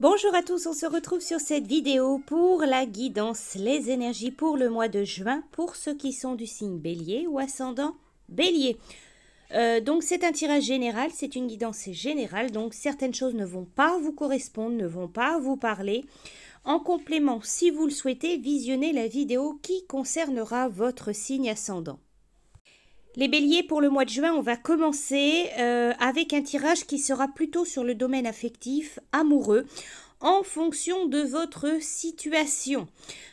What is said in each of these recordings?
Bonjour à tous, on se retrouve sur cette vidéo pour la guidance, les énergies pour le mois de juin pour ceux qui sont du signe Bélier ou ascendant Bélier. Donc c'est un tirage général, c'est une guidance générale, donc certaines choses ne vont pas vous correspondre, ne vont pas vous parler. En complément, si vous le souhaitez, visionnez la vidéo qui concernera votre signe ascendant. Les béliers, pour le mois de juin, on va commencer avec un tirage qui sera plutôt sur le domaine affectif, amoureux, en fonction de votre situation.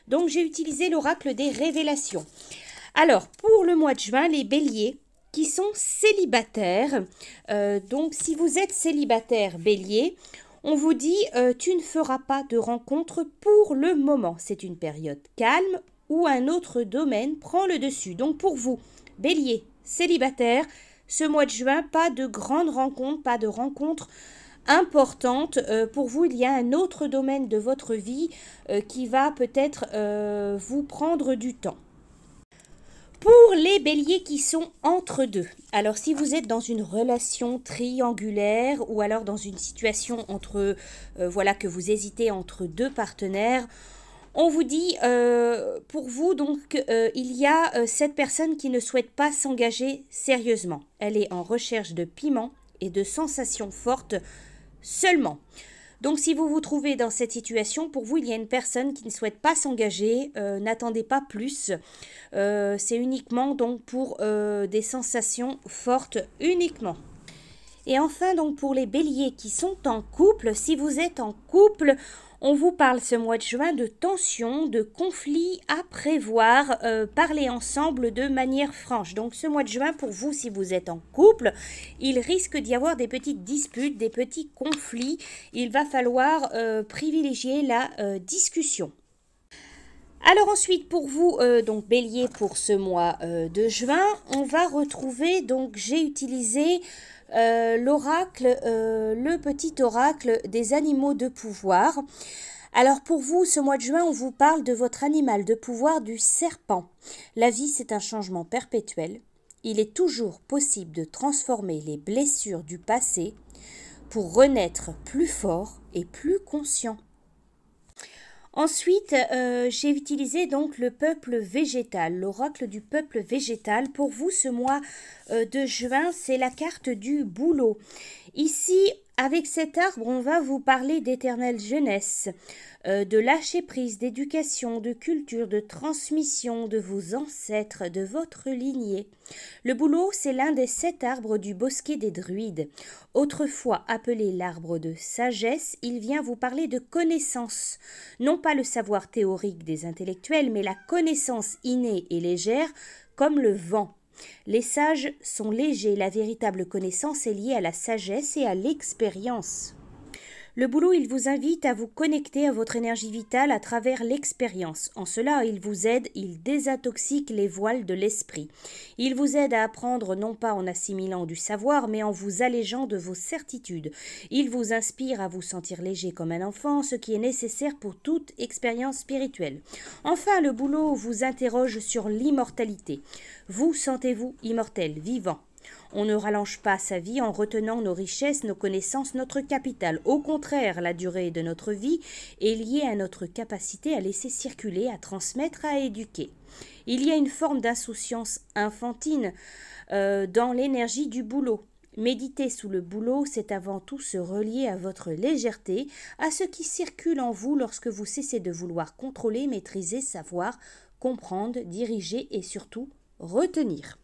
Donc, j'ai utilisé l'oracle des révélations. Alors, pour le mois de juin, les béliers qui sont célibataires, donc si vous êtes célibataire bélier, on vous dit tu ne feras pas de rencontre pour le moment. C'est une période calme où un autre domaine prend le dessus. Donc, pour vous, Bélier, célibataire, ce mois de juin, pas de grandes rencontres, pas de rencontres importantes. Pour vous, il y a un autre domaine de votre vie qui va peut-être vous prendre du temps. Pour les béliers qui sont entre deux, alors si vous êtes dans une relation triangulaire ou alors dans une situation entre, voilà, que vous hésitez entre deux partenaires, on vous dit, pour vous, donc, il y a cette personne qui ne souhaite pas s'engager sérieusement. Elle est en recherche de piment et de sensations fortes seulement. Donc, si vous vous trouvez dans cette situation, pour vous, il y a une personne qui ne souhaite pas s'engager. N'attendez pas plus. C'est uniquement donc pour des sensations fortes uniquement. Et enfin, donc pour les béliers qui sont en couple, si vous êtes en couple, on vous parle ce mois de juin de tensions, de conflits à prévoir, parler ensemble de manière franche. Donc ce mois de juin, pour vous, si vous êtes en couple, il risque d'y avoir des petites disputes, des petits conflits. Il va falloir privilégier la discussion. Alors ensuite, pour vous, donc bélier, pour ce mois de juin, on va retrouver, donc j'ai utilisé l'oracle, le petit oracle des animaux de pouvoir. Alors pour vous, ce mois de juin, on vous parle de votre animal de pouvoir, du serpent. La vie, c'est un changement perpétuel. Il est toujours possible de transformer les blessures du passé pour renaître plus fort et plus conscient. Ensuite, j'ai utilisé donc le peuple végétal, l'oracle du peuple végétal. Pour vous, ce mois de juin, c'est la carte du bouleau. Ici, avec cet arbre, on va vous parler d'éternelle jeunesse, de lâcher prise, d'éducation, de culture, de transmission de vos ancêtres, de votre lignée. Le bouleau, c'est l'un des 7 arbres du bosquet des druides. Autrefois appelé l'arbre de sagesse, il vient vous parler de connaissance. Non pas le savoir théorique des intellectuels, mais la connaissance innée et légère comme le vent. Les sages sont légers, la véritable connaissance est liée à la sagesse et à l'expérience. Le bouleau, il vous invite à vous connecter à votre énergie vitale à travers l'expérience. En cela, il vous aide, il désintoxique les voiles de l'esprit. Il vous aide à apprendre non pas en assimilant du savoir, mais en vous allégeant de vos certitudes. Il vous inspire à vous sentir léger comme un enfant, ce qui est nécessaire pour toute expérience spirituelle. Enfin, le bouleau vous interroge sur l'immortalité. Vous sentez-vous immortel, vivant? On ne rallonge pas sa vie en retenant nos richesses, nos connaissances, notre capital. Au contraire, la durée de notre vie est liée à notre capacité à laisser circuler, à transmettre, à éduquer. Il y a une forme d'insouciance infantile dans l'énergie du bouleau. Méditer sous le bouleau, c'est avant tout se relier à votre légèreté, à ce qui circule en vous lorsque vous cessez de vouloir contrôler, maîtriser, savoir, comprendre, diriger et surtout retenir.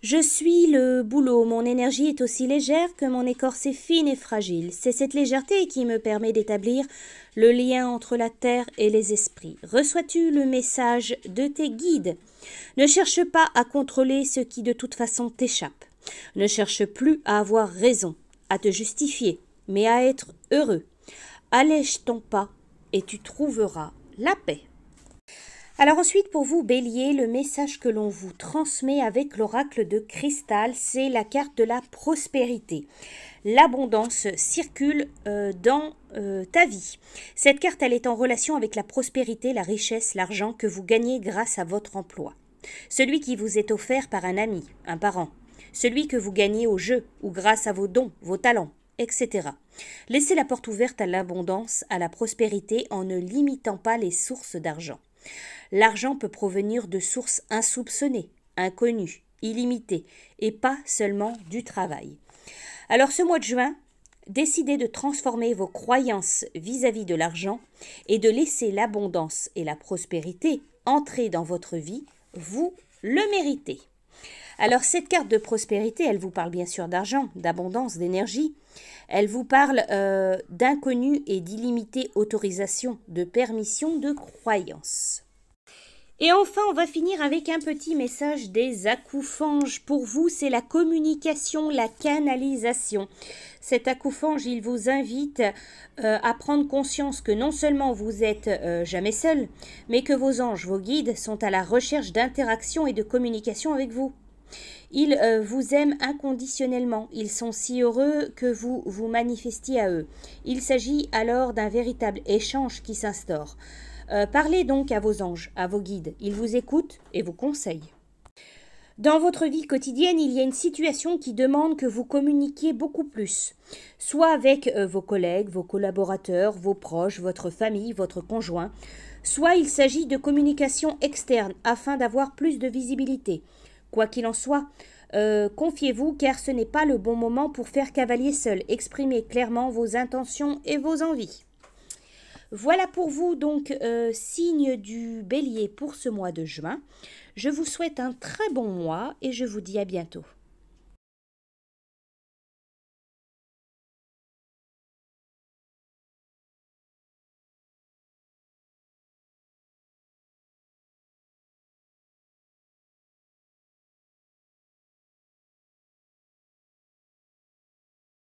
Je suis le bouleau, mon énergie est aussi légère que mon écorce est fine et fragile. C'est cette légèreté qui me permet d'établir le lien entre la terre et les esprits. Reçois-tu le message de tes guides? Ne cherche pas à contrôler ce qui de toute façon t'échappe. Ne cherche plus à avoir raison, à te justifier, mais à être heureux. Allège ton pas et tu trouveras la paix. Alors ensuite, pour vous, Bélier, le message que l'on vous transmet avec l'oracle de cristal, c'est la carte de la prospérité. L'abondance circule dans ta vie. Cette carte, elle est en relation avec la prospérité, la richesse, l'argent que vous gagnez grâce à votre emploi. Celui qui vous est offert par un ami, un parent. Celui que vous gagnez au jeu ou grâce à vos dons, vos talents. etc. Laissez la porte ouverte à l'abondance, à la prospérité en ne limitant pas les sources d'argent. L'argent peut provenir de sources insoupçonnées, inconnues, illimitées, et pas seulement du travail. Alors ce mois de juin, décidez de transformer vos croyances vis-à-vis de l'argent et de laisser l'abondance et la prospérité entrer dans votre vie. Vous le méritez. Alors cette carte de prospérité, elle vous parle bien sûr d'argent, d'abondance, d'énergie. Elle vous parle d'inconnu et d'illimitée autorisation, de permission, de croyance. Et enfin, on va finir avec un petit message des acoufanges. Pour vous, c'est la communication, la canalisation. Cet acoufange, il vous invite à prendre conscience que non seulement vous êtes jamais seul, mais que vos anges, vos guides, sont à la recherche d'interaction et de communication avec vous. Ils vous aiment inconditionnellement. Ils sont si heureux que vous vous manifestiez à eux. Il s'agit alors d'un véritable échange qui s'instaure. Parlez donc à vos anges, à vos guides. Ils vous écoutent et vous conseillent. Dans votre vie quotidienne, il y a une situation qui demande que vous communiquiez beaucoup plus, soit avec vos collègues, vos collaborateurs, vos proches, votre famille, votre conjoint, soit il s'agit de communication externe afin d'avoir plus de visibilité. Quoi qu'il en soit, confiez-vous car ce n'est pas le bon moment pour faire cavalier seul. Exprimez clairement vos intentions et vos envies. Voilà pour vous donc signe du bélier pour ce mois de juin. Je vous souhaite un très bon mois et je vous dis à bientôt.